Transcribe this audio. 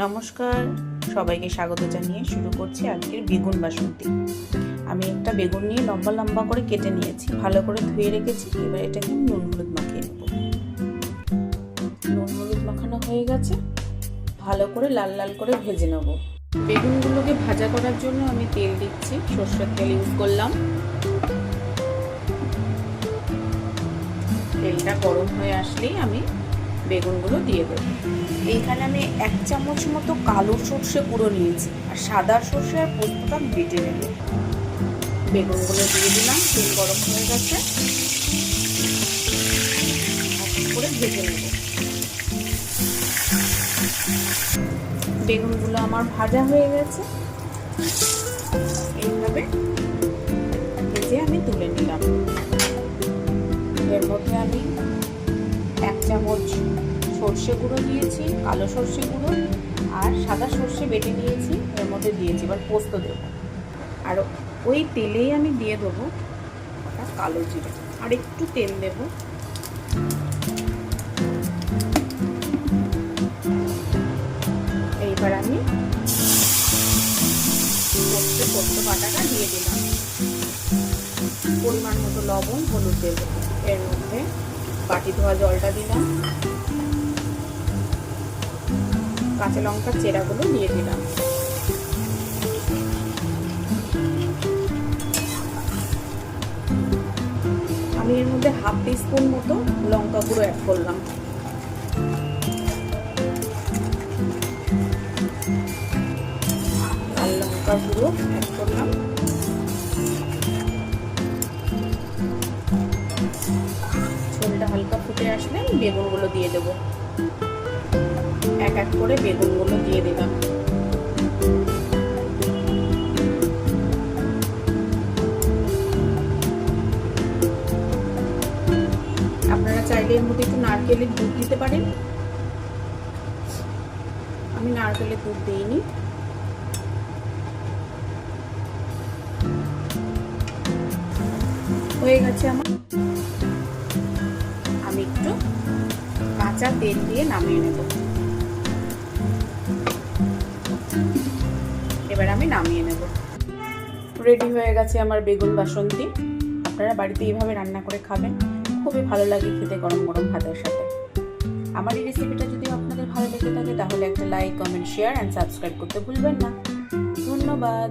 নমস্কার, সবাইকে স্বাগত জানিয়ে শুরু করছি আজকের বেগুন বাসন্তী। আমি একটা বেগুন নিয়ে লম্বা লম্বা করে কেটে নিয়েছি, ভালো করে ধুয়ে রেখেছি। এবার এটাকে নুন হলুদ মাখিয়ে নেব। নুন হলুদ মাখানো হয়ে গেছে, ভালো করে লাল লাল করে ভেজে নেব। বেগুনগুলোকে ভাজা করার জন্য আমি তেল দিচ্ছি, সর্ষের তেল ইউজ করলাম। তেলটা গরম হয়ে আসলেই আমি বেগুনগুলো দিয়ে দেবো। এইখানে আমি 1 চামচ মতো কালো সর্ষে গুঁড়ো নিয়েছি, আর সাদা সর্ষে আর পোস্তটা বেটে নেব। বেগুনগুলো দিয়ে দিলাম, তেল গরম হয়ে গেছে, করে ভেজে নেব। বেগুনগুলো আমার ভাজা হয়ে গেছে, এইভাবে ভেজে আমি তুলে নিলাম। এর মধ্যে আমি 1 চামচ সর্ষে গুঁড়ো দিয়েছি, কালো সর্ষে গুঁড়ো আর সাদা সর্ষে বেটে নিয়েছি, এর মধ্যে দিয়েছি। এবার পোস্ত দেব, আর ওই তেলেই আমি দিয়ে দেবো কালো জিরে, আর একটু তেল দেব। এইবার আমি পোস্ত বাটাটা দিয়ে দিলাম, পরিমাণ মতো লবণ, হলুদ দেব। এর মধ্যে বাটি ধোয়া জলটা দিলাম, কাঁচা লঙ্কার চেরাগুলো দিয়ে দিলাম। আমি এর মধ্যে হাফ টিস্পুন মতো লঙ্কা গুঁড়ো অ্যাড করলাম। লাল লঙ্কা গুঁড়ো অ্যাড করলাম। ঝোলটা হালকা ফুটে আসলে বেগুনগুলো দিয়ে দেবো। এক এক করে বেগুনগুলো দিয়ে দিলাম। আপনারা চাইলে এর মধ্যে একটু নারকেলের দুধ দিতে পারেন, আমি নারকেলের দুধ দিইনি। হয়ে গেছে আমার। আমি একটু কাঁচা তেল দিয়ে নামিয়ে নেব। এবার আমি নামিয়ে নেব। রেডি হয়ে গেছে আমার বেগুন বাসন্তী। আপনারা বাড়িতে এইভাবে রান্না করে খাবেন, খুবই ভালো লাগে খেতে গরম গরম ভাতের সাথে। আমার এই রেসিপিটা যদি আপনাদের ভালো লেগে থাকে তাহলে একটা like, comment, share and subscribe করতে ভুলবেন না। ধন্যবাদ।